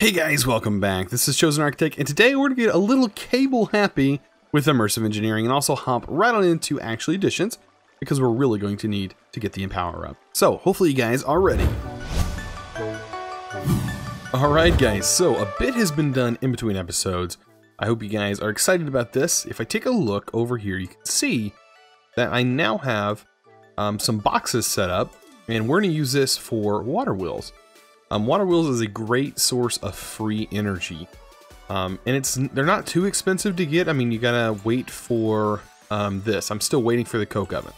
Hey guys, welcome back. This is ChosenArchitect, and today we're going to get a little cable happy with immersive engineering and also hop right on into actual additions because we're really going to need to get the Empower up. So hopefully you guys are ready. Alright guys, so a bit has been done in between episodes. I hope you guys are excited about this. If I take a look over here, you can see that I now have some boxes set up, and we're going to use this for water wheels. Water wheels is a great source of free energy, and they're not too expensive to get. I mean, you gotta wait for this. I'm still waiting for the coke oven.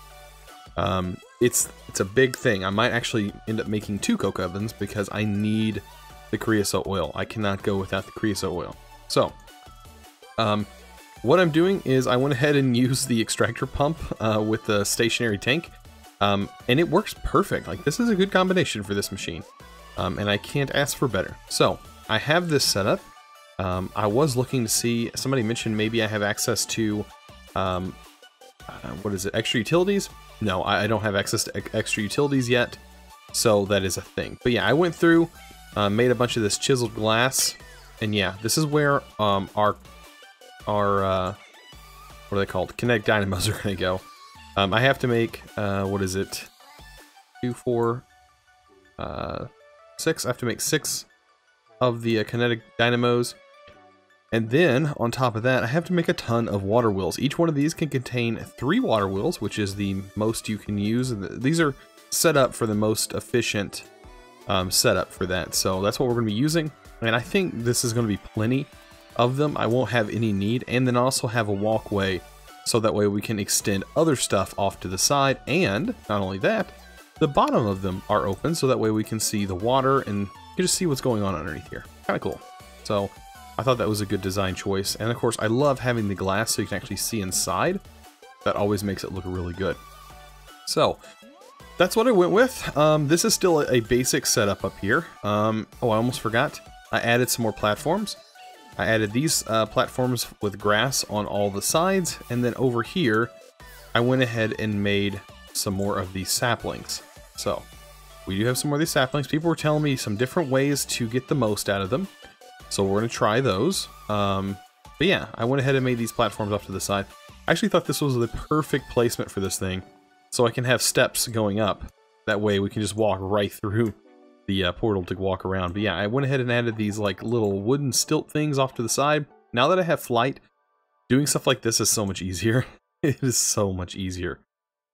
It's a big thing. I might actually end up making 2 coke ovens because I need the creosote oil. I cannot go without the creosote oil. So, what I'm doing is I went ahead and used the extractor pump with the stationary tank, and it works perfect. Like, this is a good combination for this machine. And I can't ask for better. So, I have this set up. I was looking to see, somebody mentioned maybe I have access to, what is it, extra utilities? No, I don't have access to extra utilities yet, so that is a thing. But yeah, I went through, made a bunch of this chiseled glass, and yeah, this is where our what are they called? Kinetic dynamos are going to go. I have to make, what is it, 2, 4, 6. I have to make 6 of the kinetic dynamos, and then on top of that I have to make a ton of water wheels. Each one of these can contain 3 water wheels, which is the most you can use. These are set up for the most efficient setup for that, so that's what we're going to be using, and I think this is going to be plenty of them. I won't have any need, and then also have a walkway so that way we can extend other stuff off to the side, and not only that, the bottom of them are open, so that way we can see the water and you can just see what's going on underneath here. Kind of cool. So I thought that was a good design choice. And of course, I love having the glass so you can actually see inside. That always makes it look really good. So that's what I went with. This is still a basic setup up here. Oh, I almost forgot. I added some more platforms. I added these platforms with grass on all the sides. And then over here, I went ahead and made some more of these saplings. So we do have some more of these saplings. People were telling me some different ways to get the most out of them, so we're going to try those. But yeah, I went ahead and made these platforms off to the side. I actually thought this was the perfect placement for this thing, so I can have steps going up. That way we can just walk right through the portal to walk around. But yeah, I went ahead and added these like little wooden stilt things off to the side. Now that I have flight, doing stuff like this is so much easier. It is so much easier.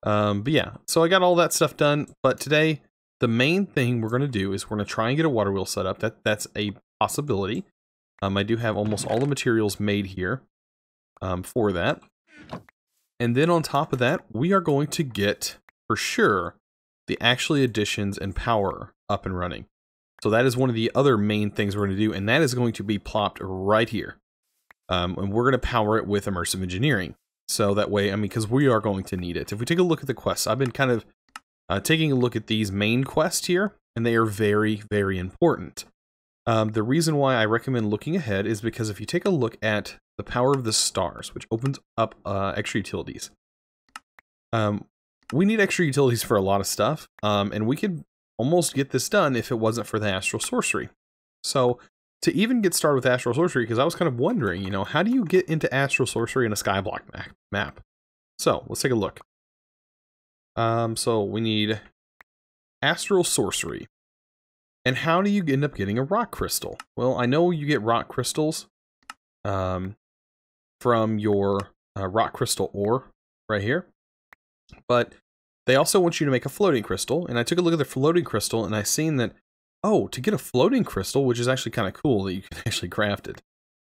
But yeah, so I got all that stuff done, but today the main thing we're going to do is we're going to try and get a water wheel set up. That's a possibility. I do have almost all the materials made here for that. And then on top of that, we are going to get, for sure, the actually additions and power up and running. So that is one of the other main things we're going to do, and that is going to be plopped right here. And we're going to power it with immersive engineering. So that way, I mean, because we are going to need it. If we take a look at the quests, I've been kind of taking a look at these main quests here, and they are very, very important. The reason why I recommend looking ahead is because if you take a look at the power of the stars, which opens up extra utilities, we need extra utilities for a lot of stuff, and we could almost get this done if it wasn't for the Astral Sorcery. So to even get started with Astral Sorcery, because I was kind of wondering, you know, how do you get into Astral Sorcery in a Skyblock map? So, let's take a look. So we need Astral Sorcery. And how do you end up getting a rock crystal? Well, I know you get rock crystals from your rock crystal ore right here. But they also want you to make a floating crystal. And I took a look at the floating crystal and I seen that, oh, to get a floating crystal, which is actually kind of cool that you can actually craft it.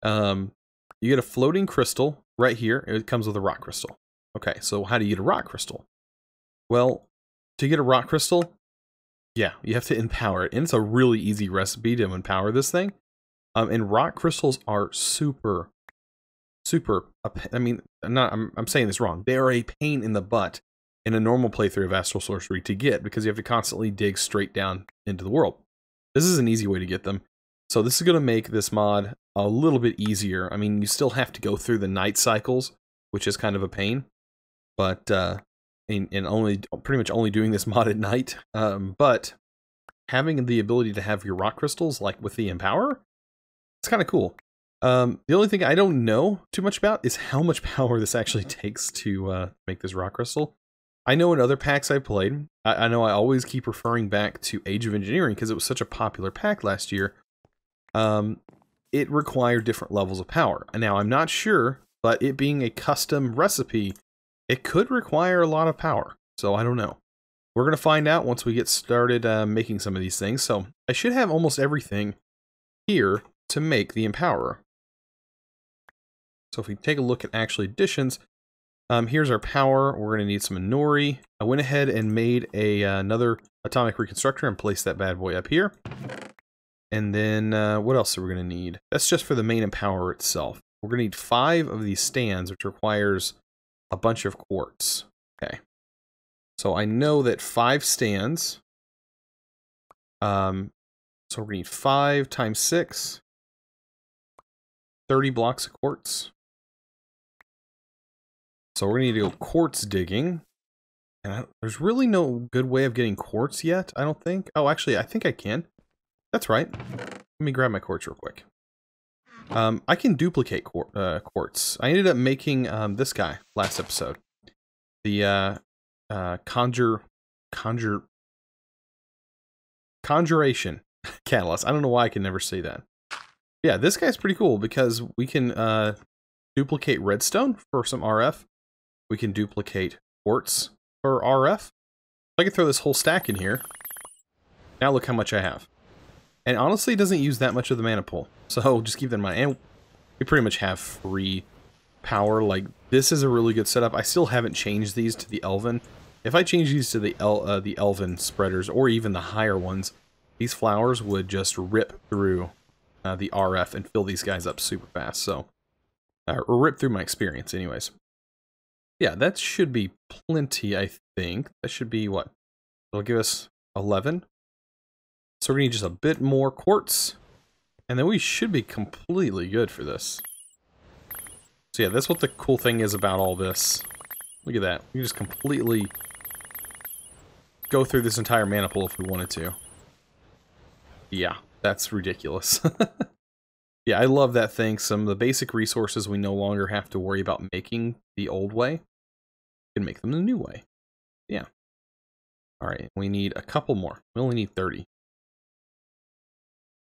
You get a floating crystal right here. It comes with a rock crystal. Okay, so how do you get a rock crystal? Well, to get a rock crystal, yeah, you have to empower it. And it's a really easy recipe to empower this thing. And rock crystals are super, I mean, I'm saying this wrong. They are a pain in the butt in a normal playthrough of Astral Sorcery to get because you have to constantly dig straight down into the world. This is an easy way to get them. So this is going to make this mod a little bit easier. I mean, you still have to go through the night cycles, which is kind of a pain. But, and only pretty much only doing this mod at night. But having the ability to have your rock crystals, like with the Empower, It's kind of cool. The only thing I don't know too much about is how much power this actually takes to make this rock crystal. I know in other packs I played, I know I always keep referring back to Age of Engineering because it was such a popular pack last year. It required different levels of power. Now, I'm not sure, but it being a custom recipe, it could require a lot of power. So I don't know. We're going to find out once we get started making some of these things. So I should have almost everything here to make the Empowerer. So if we take a look at actual additions, here's our power. We're going to need some Inori. I went ahead and made another atomic reconstructor and placed that bad boy up here. And then what else are we going to need? That's just for the main Empowerer itself. We're going to need 5 of these stands, which requires a bunch of quartz. Okay. So I know that 5 stands. So we're going to need 5 times 6. 30 blocks of quartz. So we're going to need to go quartz digging. And there's really no good way of getting quartz yet, I don't think. Oh, actually, I think I can. That's right. Let me grab my quartz real quick. I can duplicate quartz. I ended up making this guy last episode. The conjuration catalyst. I don't know why I can never say that. Yeah, this guy's pretty cool because we can duplicate redstone for some RF. We can duplicate quartz for RF. I can throw this whole stack in here. Now look how much I have. And honestly, it doesn't use that much of the mana pool. So just keep that in mind. And we pretty much have free power. Like, this is a really good setup. I still haven't changed these to the Elven. If I change these to the Elven spreaders, or even the higher ones, these flowers would just rip through the RF and fill these guys up super fast. So, or rip through my experience anyways. Yeah, that should be plenty, I think. That should be what? It'll give us 11. So we're going to need just a bit more quartz. And then we should be completely good for this. So yeah, that's what the cool thing is about all this. Look at that. We just completely go through this entire mana pool if we wanted to. Yeah, that's ridiculous. Yeah, I love that thing. Some of the basic resources we no longer have to worry about making the old way. We can make them the new way. Yeah. Alright, we need a couple more. We only need 30.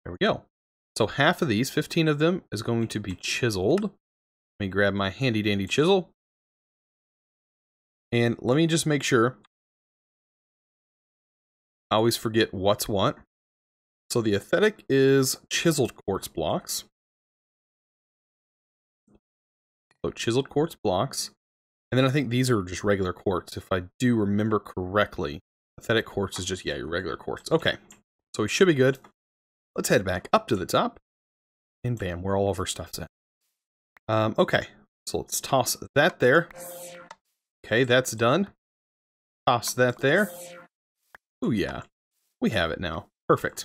There we go. So half of these, 15 of them, is going to be chiseled. Let me grab my handy dandy chisel. And let me just make sure. I always forget what's what. So the aesthetic is chiseled quartz blocks. So chiseled quartz blocks. And then I think these are just regular quartz, if I do remember correctly. Aesthetic quartz is just, yeah, your regular quartz. Okay, so we should be good. Let's head back up to the top. And bam, where all of our stuff's at. Okay, so let's toss that there. Okay, that's done. Toss that there. Ooh, yeah. We have it now. Perfect.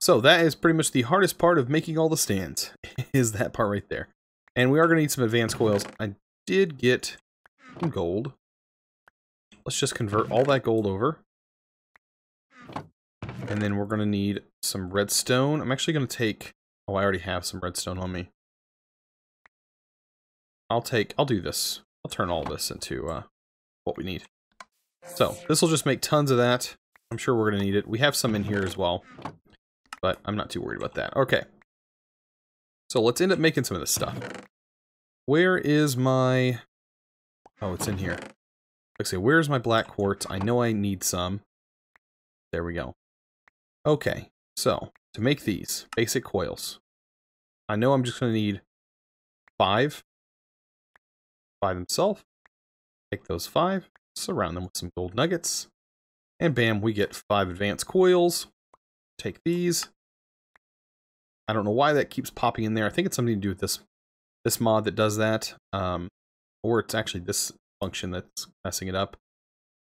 So that is pretty much the hardest part of making all the stands, is that part right there. And we are going to need some advanced coils. I did get some gold. Let's just convert all that gold over. And then we're going to need some redstone. I'm actually going to take... Oh, I already have some redstone on me. I'll do this. I'll turn all this into what we need. So, this will just make tons of that. I'm sure we're going to need it. We have some in here as well. But I'm not too worried about that. Okay. So, let's end up making some of this stuff. Where is my... Oh, it's in here. Let's see, where's my black quartz? I know I need some. There we go. Okay, so, to make these basic coils, I know I'm just going to need 5 by themselves. Take those 5, surround them with some gold nuggets, and bam, we get 5 advanced coils. Take these. I don't know why that keeps popping in there. I think it's something to do with this mod that does that, or it's actually this function that's messing it up.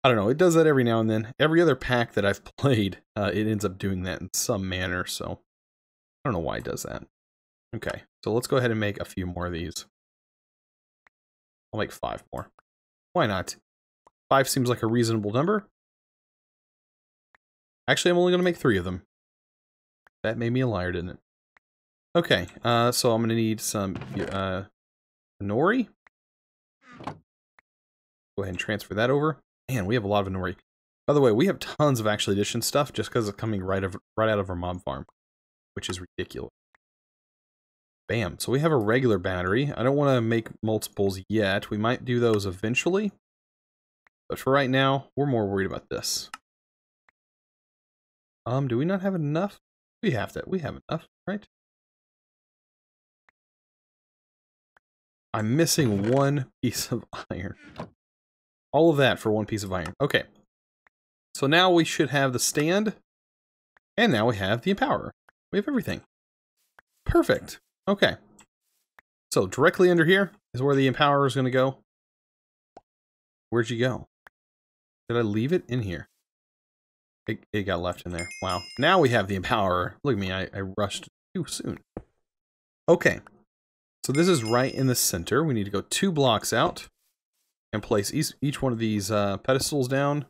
I don't know, it does that every now and then. Every other pack that I've played, it ends up doing that in some manner, so I don't know why it does that. Okay, so let's go ahead and make a few more of these. I'll make 5 more. Why not? 5 seems like a reasonable number. Actually, I'm only going to make 3 of them. That made me a liar, didn't it? Okay, so I'm gonna need some nori. Go ahead and transfer that over. Man, we have a lot of nori. By the way, we have tons of Actual Edition stuff just because it's coming right out of our mob farm, which is ridiculous. Bam. So we have a regular battery. I don't want to make multiples yet. We might do those eventually. But for right now, we're more worried about this. Do we not have enough? We have that. We have enough, right? I'm missing one piece of iron. All of that for one piece of iron. Okay. So now we should have the stand. And now we have the empowerer. We have everything. Perfect. Okay. So directly under here is where the empowerer is going to go. Where'd you go? Did I leave it in here? It got left in there. Wow. Now we have the empowerer. Look at me. I rushed too soon. Okay. So this is right in the center. We need to go 2 blocks out and place each one of these pedestals down.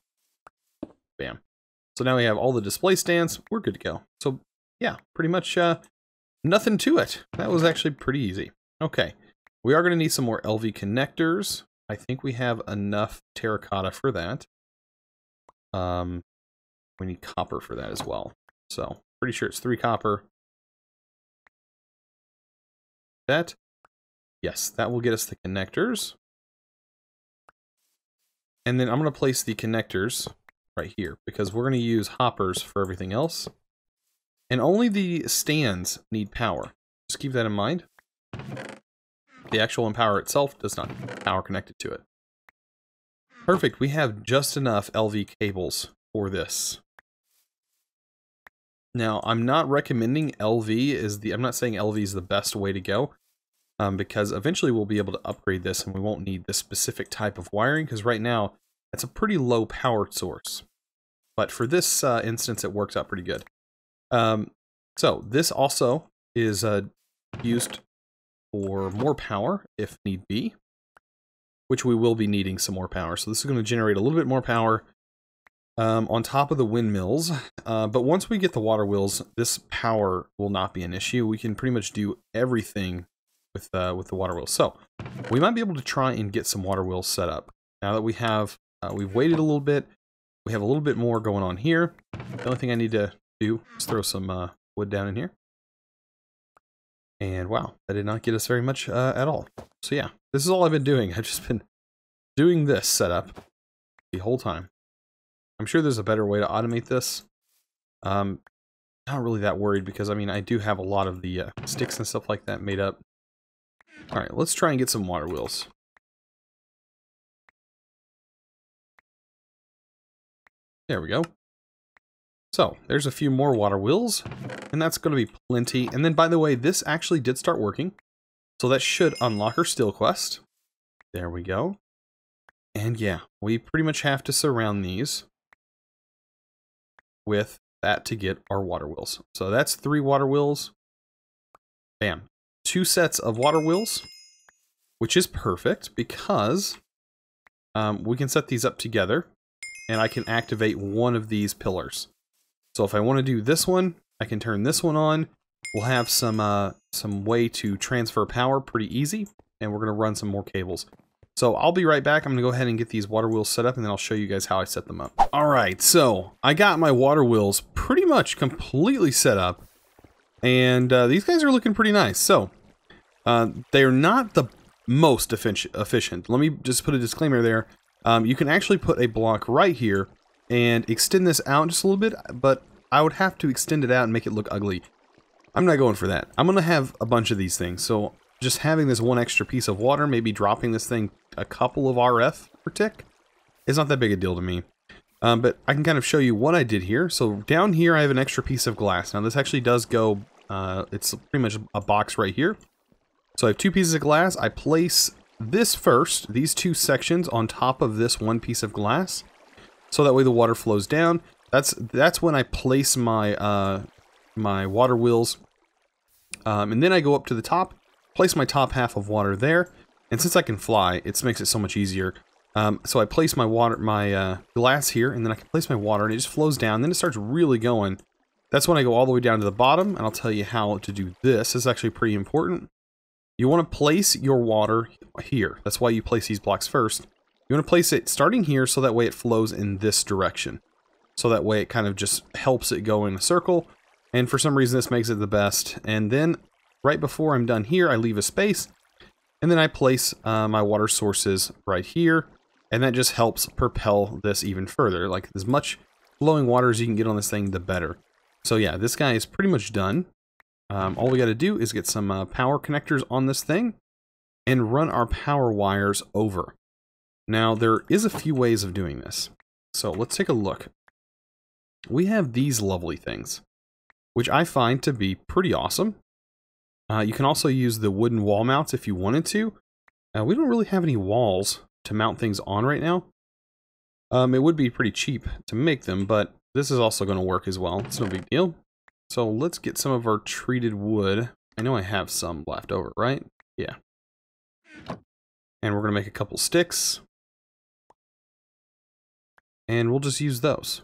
Bam. So now we have all the display stands. We're good to go. So yeah, pretty much nothing to it. That was actually pretty easy. Okay. We are going to need some more LV connectors. I think we have enough terracotta for that. We need copper for that as well. So pretty sure it's 3 copper. That. Yes, that will get us the connectors. And then I'm going to place the connectors right here because we're going to use hoppers for everything else. And only the stands need power. Just keep that in mind. The actual empower itself does not have power connected to it. Perfect. We have just enough LV cables for this. Now, I'm not recommending LV is the... I'm not saying LV is the best way to go. Because eventually we'll be able to upgrade this and we won't need this specific type of wiring. Because right now, it's a pretty low power source. But for this instance, it works out pretty good. So this also is used for more power if need be, which we will be needing some more power. So this is going to generate a little bit more power on top of the windmills. But once we get the water wheels, this power will not be an issue. We can pretty much do everything with the water wheels. So we might be able to try and get some water wheels set up. Now that we have, we've waited a little bit. We have a little bit more going on here. The only thing I need to do is throw some wood down in here. And wow, that did not get us very much at all. So yeah, this is all I've been doing. I've just been doing this setup the whole time. I'm sure there's a better way to automate this. Not really that worried because, I mean, I do have a lot of the sticks and stuff like that made up. Alright, let's try and get some water wheels. There we go. So, there's a few more water wheels, and that's going to be plenty. And then, by the way, this actually did start working. So that should unlock our steel quest. There we go. And yeah, we pretty much have to surround these with that to get our water wheels. So that's 3 water wheels. Bam. 2 sets of water wheels, which is perfect because we can set these up together and I can activate one of these pillars. So if I want to do this one, I can turn this one on. We'll have some way to transfer power pretty easy, and we're going to run some more cables. So I'll be right back. I'm going to go ahead and get these water wheels set up, and then I'll show you guys how I set them up. All right, so I got my water wheels pretty much completely set up, and these guys are looking pretty nice. So they're not the most efficient. Let me just put a disclaimer there. You can actually put a block right here and extend this out just a little bit, but I would have to extend it out and make it look ugly. I'm not going for that. I'm going to have a bunch of these things, so just having this one extra piece of water, maybe dropping this thing a couple of RF per tick, is not that big a deal to me. But I can kind of show you what I did here. So down here I have an extra piece of glass. Now this actually does go, it's pretty much a box right here. So I have 2 pieces of glass. I place this first, these 2 sections on top of this one piece of glass. So that way the water flows down. That's when I place my my water wheels. And then I go up to the top, place my top half of water there. And since I can fly, it makes it so much easier. So I place my glass here, and then I can place my water, and it just flows down. Then it starts really going. That's when I go all the way down to the bottom, and I'll tell you how to do this. It's actually pretty important. You want to place your water here. That's why you place these blocks first. You want to place it starting here so that way it flows in this direction. So that way it kind of just helps it go in a circle. And for some reason this makes it the best. And then right before I'm done here, I leave a space. And then I place my water sources right here. And that just helps propel this even further. Like as much flowing water as you can get on this thing, the better. So yeah, this guy is pretty much done. All we got to do is get some power connectors on this thing and run our power wires over. Now, there is a few ways of doing this. So let's take a look. We have these lovely things, which I find to be pretty awesome. You can also use the wooden wall mounts if you wanted to. We don't really have any walls to mount things on right now. It would be pretty cheap to make them, but this is also going to work as well. It's no big deal. So let's get some of our treated wood. I know I have some left over, right? Yeah. And we're going to make a couple sticks. And we'll just use those.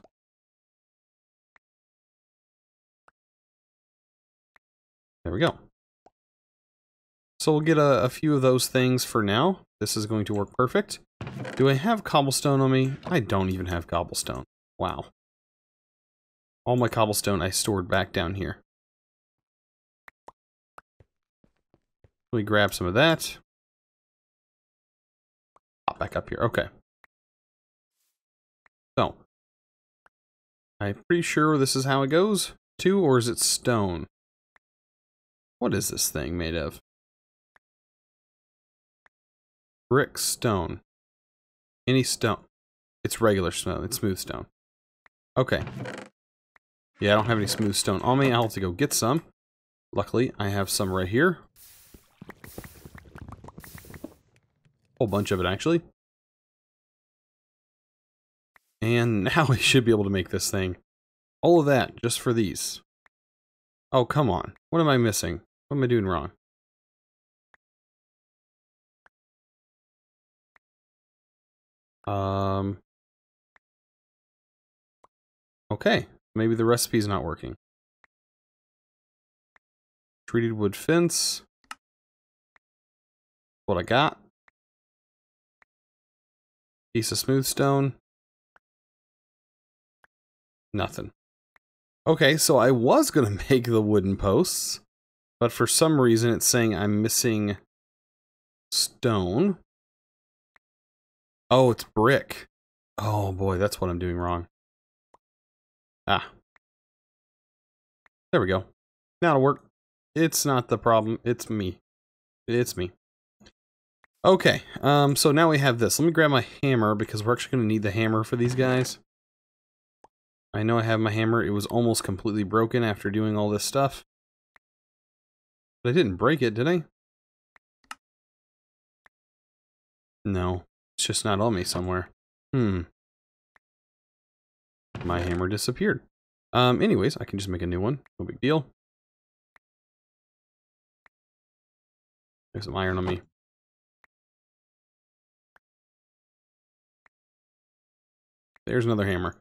There we go. So we'll get a few of those things for now. This is going to work perfect. Do I have cobblestone on me? I don't even have cobblestone. Wow. All my cobblestone I stored back down here. Let me grab some of that. Pop back up here. Okay. So, I'm pretty sure this is how it goes, too, or is it stone? What is this thing made of? Brick, stone. Any stone. It's regular stone. It's smooth stone. Okay. Yeah, I don't have any smooth stone on me. I'll have to go get some. Luckily, I have some right here. Whole bunch of it, actually. And now we should be able to make this thing. All of that, just for these. Oh, come on. What am I missing? What am I doing wrong? Okay. Maybe the recipe's not working. Treated wood fence. What I got. Piece of smooth stone. Nothing. Okay, so I was going to make the wooden posts, but for some reason it's saying I'm missing stone. Oh, it's brick. Oh boy, that's what I'm doing wrong. Ah. There we go. Now it'll work. It's not the problem. It's me. It's me. Okay, so now we have this. Let me grab my hammer because we're actually going to need the hammer for these guys. I know I have my hammer. It was almost completely broken after doing all this stuff. But I didn't break it, did I? No. It's just not on me somewhere. My hammer disappeared. Anyways, I can just make a new one. No big deal. There's some iron on me. There's another hammer.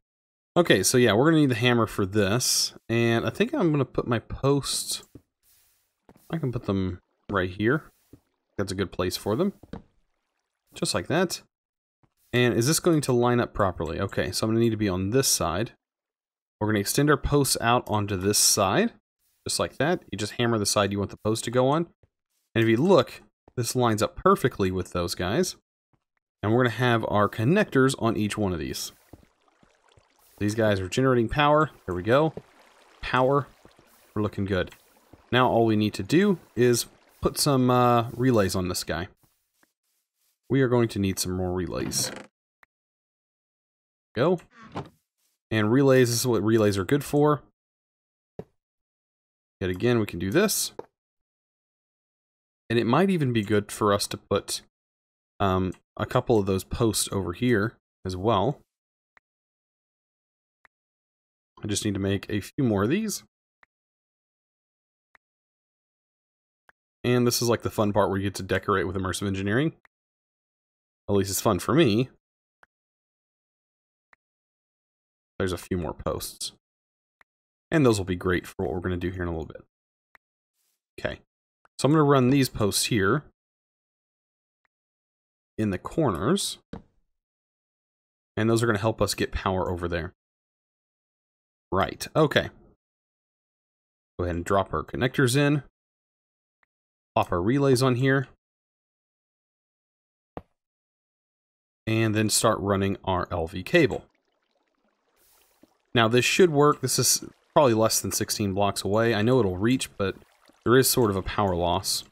Okay, so yeah, we're going to need the hammer for this. And I think I'm going to put my posts... I can put them right here. That's a good place for them. Just like that. And is this going to line up properly? Okay, so I'm going to need to be on this side. We're going to extend our posts out onto this side. Just like that. You just hammer the side you want the post to go on. And if you look, this lines up perfectly with those guys. And we're going to have our connectors on each one of these. These guys are generating power. There we go. Power. We're looking good. Now all we need to do is put some relays on this guy. We are going to need some more relays. Go. And relays, this is what relays are good for. Yet again, we can do this. And it might even be good for us to put a couple of those posts over here as well. I just need to make a few more of these. And this is like the fun part where you get to decorate with immersive engineering. At least it's fun for me. There's a few more posts. And those will be great for what we're going to do here in a little bit. Okay, so I'm going to run these posts here in the corners. And those are going to help us get power over there. Right, okay. Go ahead and drop our connectors in. Pop our relays on here. And then start running our LV cable. Now this should work. This is probably less than 16 blocks away. I know it'll reach, but there is sort of a power loss.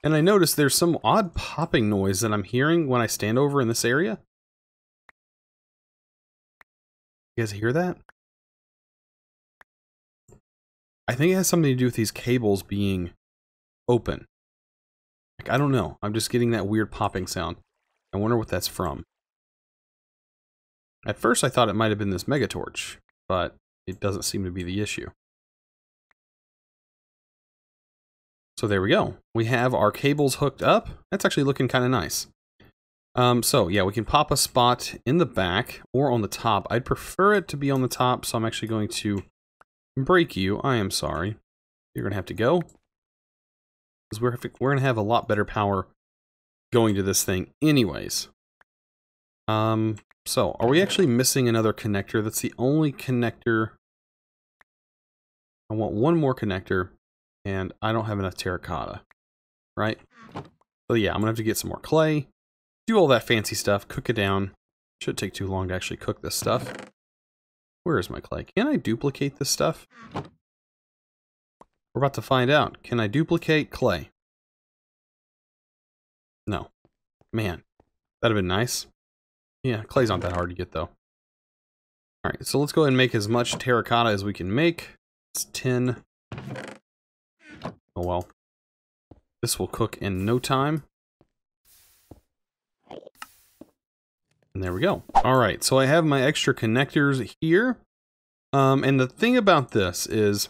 And I noticed there's some odd popping noise that I'm hearing when I stand over in this area. You guys hear that? I think it has something to do with these cables being open. Like, I don't know. I'm just getting that weird popping sound. I wonder what that's from. At first I thought it might have been this megatorch, but it doesn't seem to be the issue. So there we go. We have our cables hooked up. That's actually looking kind of nice. So yeah, we can pop a spot in the back or on the top. I'd prefer it to be on the top, so I'm actually going to break you. I am sorry. You're going to have to go. Because we're going to have a lot better power going to this thing anyways. So are we actually missing another connector? That's the only connector. I want one more connector, and I don't have enough terracotta, right? So yeah, I'm gonna have to get some more clay, do all that fancy stuff, cook it down. Shouldn't take too long to actually cook this stuff. Where is my clay? Can I duplicate this stuff? We're about to find out. Can I duplicate clay? No. Man, that'd have been nice. Yeah, clay's not that hard to get though. Alright, so let's go ahead and make as much terracotta as we can make. It's 10. Oh well. This will cook in no time. And there we go. Alright, so I have my extra connectors here. And the thing about this is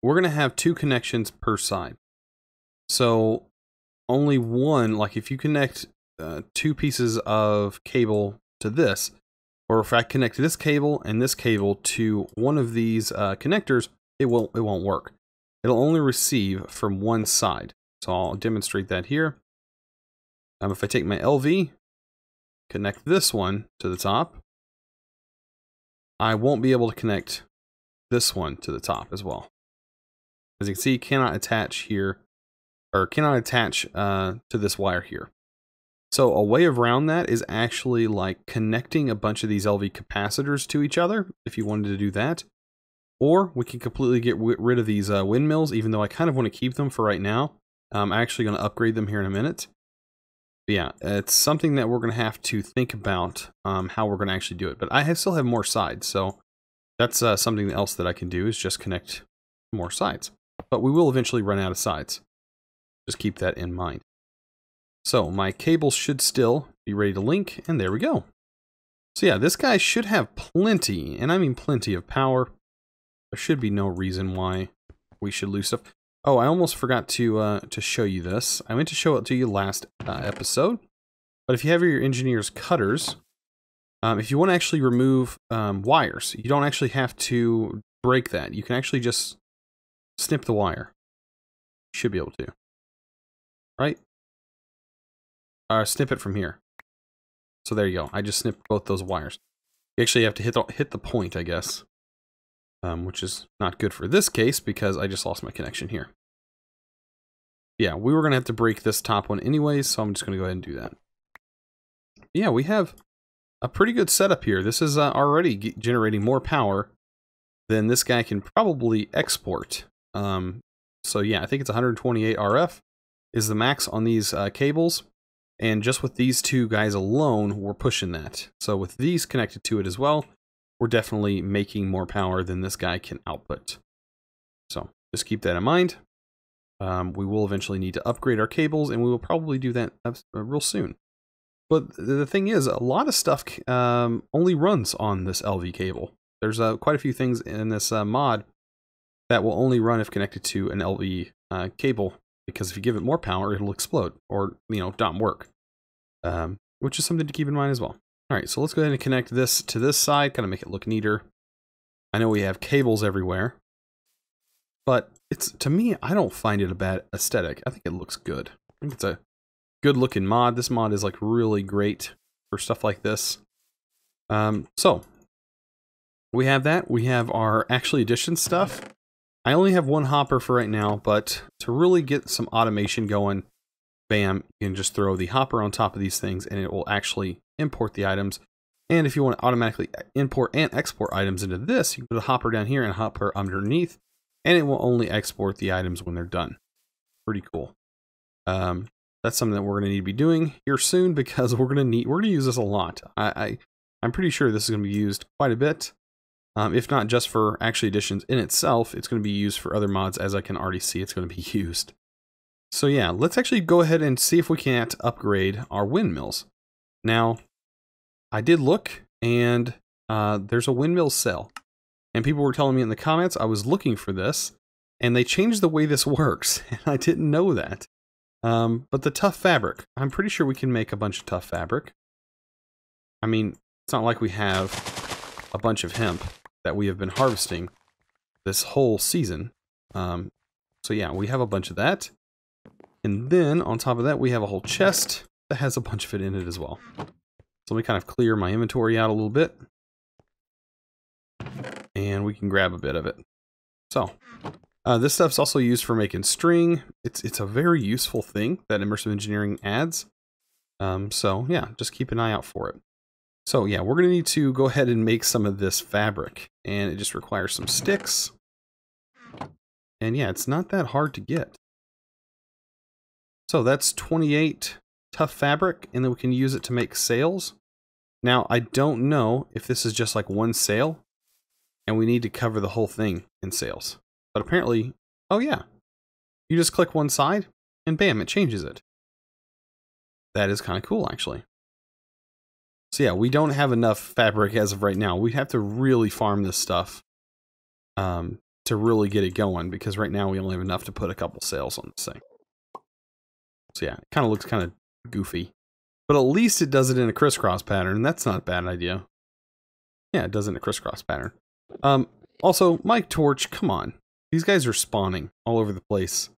we're going to have 2 connections per side. So only one, like if you connect 2 pieces of cable to this, or if I connect this cable and this cable to one of these connectors, it won't work. It'll only receive from one side. So I'll demonstrate that here. If I take my LV, connect this one to the top, I won't be able to connect this one to the top as well. As you can see, cannot attach here, or cannot attach to this wire here. So a way around that is actually like connecting a bunch of these LV capacitors to each other, if you wanted to do that. Or we can completely get rid of these windmills, even though I kind of want to keep them for right now. I'm actually going to upgrade them here in a minute. But yeah, it's something that we're going to have to think about how we're going to actually do it. But I still have more sides, so that's something else that I can do is just connect more sides. But we will eventually run out of sides. Just keep that in mind. So my cables should still be ready to link, and there we go. So yeah, this guy should have plenty, and I mean plenty of power. There should be no reason why we should lose stuff. Oh, I almost forgot to show you this. I meant to show it to you last episode. But if you have your engineer's cutters, if you want to actually remove wires, you don't actually have to break that. You can actually just snip the wire. You should be able to. Right? Snip it from here. So there you go. I just snipped both those wires. You actually have to hit the point, I guess. Which is not good for this case because I just lost my connection here. Yeah, we were going to have to break this top one anyways, so I'm just going to go ahead and do that. Yeah, we have a pretty good setup here. This is already generating more power than this guy can probably export. So yeah, I think it's 128 RF is the max on these cables. And just with these 2 guys alone, we're pushing that. So with these connected to it as well, we're definitely making more power than this guy can output. So just keep that in mind. We will eventually need to upgrade our cables, and we will probably do that real soon. But the thing is, a lot of stuff only runs on this LV cable. There's quite a few things in this mod that will only run if connected to an LV cable, because if you give it more power, it'll explode or, you know, not work, which is something to keep in mind as well. All right, so let's go ahead and connect this to this side, kind of make it look neater. I know we have cables everywhere. But it's, to me, I don't find it a bad aesthetic. I think it looks good. I think it's a good looking mod. This mod is like really great for stuff like this. So we have that. We have our Actual Edition stuff. I only have one hopper for right now, but to really get some automation going, bam, you can just throw the hopper on top of these things and it will actually import the items. And if you want to automatically import and export items into this, you can put a hopper down here and a hopper underneath, and it will only export the items when they're done. Pretty cool. That's something that we're going to need to be doing here soon, because we're going to use this a lot. I'm pretty sure this is going to be used quite a bit. If not just for Actual Editions in itself, it's going to be used for other mods, as I can already see it's going to be used. So yeah, let's actually go ahead and see if we can't upgrade our windmills. Now, I did look, and there's a Windmill Cell. And people were telling me in the comments I was looking for this, and they changed the way this works, and I didn't know that. But the tough fabric, I'm pretty sure we can make a bunch of tough fabric. I mean, it's not like we have a bunch of hemp that we have been harvesting this whole season. So yeah, we have a bunch of that. And then, on top of that, we have a whole chest that has a bunch of it in it as well. So let me kind of clear my inventory out a little bit. And we can grab a bit of it. So, this stuff's also used for making string. It's a very useful thing that immersive engineering adds. So yeah, just keep an eye out for it. So yeah, we're going to need to go ahead and make some of this fabric. And it just requires some sticks. And yeah, it's not that hard to get. So that's 28 tough fabric, and then we can use it to make sails. Now, I don't know if this is just like one sail, and we need to cover the whole thing in sails. But apparently, oh yeah, you just click one side, and bam, it changes it. That is kind of cool, actually. So yeah, we don't have enough fabric as of right now. We have to really farm this stuff to really get it going, because right now we only have enough to put a couple sails on this thing. So yeah, it kind of looks kind of goofy. But at least it does it in a crisscross pattern. That's not a bad idea. Yeah, it does it in a crisscross pattern. Also, my torch, come on. These guys are spawning all over the place.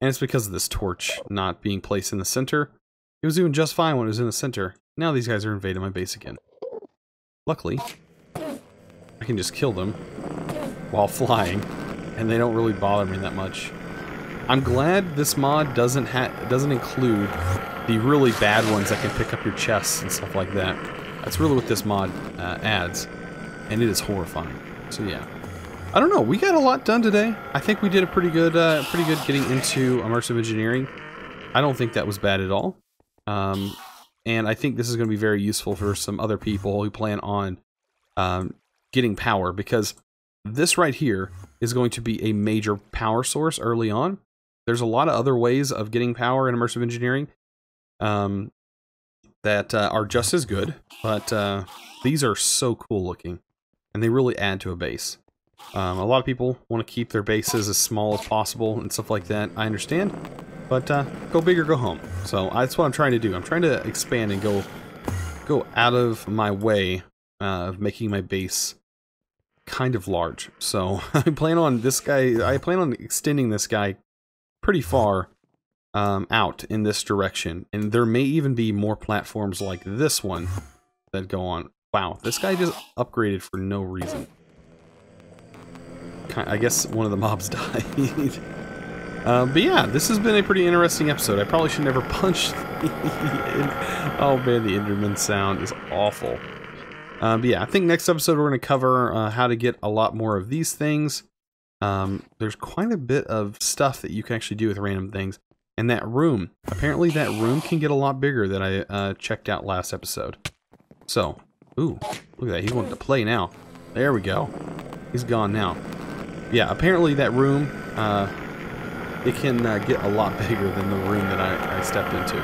And it's because of this torch not being placed in the center. It was doing just fine when it was in the center. Now these guys are invading my base again. Luckily, I can just kill them while flying, and they don't really bother me that much. I'm glad this mod doesn't include the really bad ones that can pick up your chests and stuff like that. That's really what this mod adds, and it is horrifying. So yeah, I don't know. We got a lot done today. I think we did a pretty good getting into immersive engineering. I don't think that was bad at all, and I think this is going to be very useful for some other people who plan on getting power, because this right here is going to be a major power source early on. There's a lot of other ways of getting power in immersive engineering that are just as good, but these are so cool looking, and they really add to a base. A lot of people want to keep their bases as small as possible and stuff like that. I understand, but go big or go home. So that's what I'm trying to do. I'm trying to expand and go out of my way of making my base kind of large. So I plan on extending this guy pretty far out in this direction, and there may even be more platforms like this one that go on. Wow, this guy just upgraded for no reason. I guess one of the mobs died. But yeah, this has been a pretty interesting episode. I probably should never punch oh man, the Enderman sound is awful. But yeah, I think next episode we're going to cover how to get a lot more of these things. There's quite a bit of stuff that you can actually do with random things. And that room, apparently that room can get a lot bigger than I checked out last episode. So, ooh, look at that, he's wanting to play now. There we go. He's gone now. Yeah, apparently that room, it can get a lot bigger than the room that I stepped into.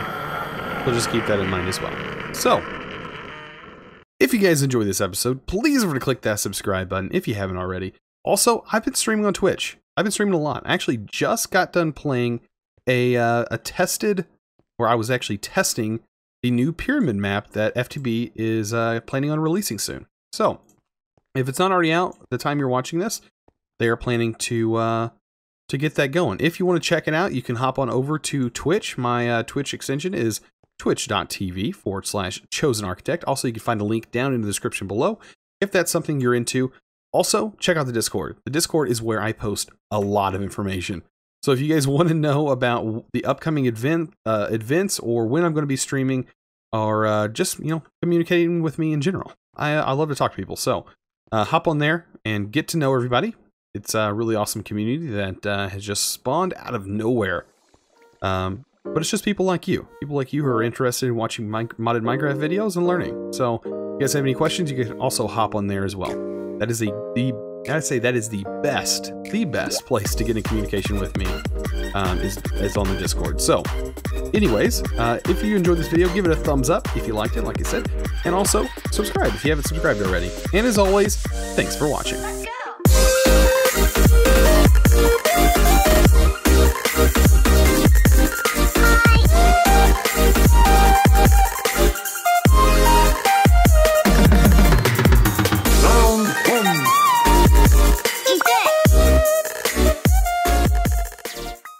So just keep that in mind as well. So, if you guys enjoyed this episode, please remember to click that subscribe button if you haven't already. Also, I've been streaming on Twitch. I've been streaming a lot. I actually just got done playing I was actually testing the new pyramid map that FTB is planning on releasing soon. So, If it's not already out, the time you're watching this, they are planning to get that going. If you want to check it out, you can hop on over to Twitch. My Twitch extension is twitch.tv/ChosenArchitect. Also, you can find a link down in the description below if that's something you're into. Also, check out the Discord. The Discord is where I post a lot of information. So if you guys want to know about the upcoming events or when I'm going to be streaming, or just, you know, communicating with me in general, I love to talk to people. So hop on there and get to know everybody. It's a really awesome community that has just spawned out of nowhere. But it's just people like you who are interested in watching modded Minecraft videos and learning. So if you guys have any questions, you can also hop on there as well. That is I'd say that is the best place to get in communication with me, is on the Discord. So anyways, if you enjoyed this video, give it a thumbs up if you liked it, like I said, and also subscribe if you haven't subscribed already. And as always, thanks for watching.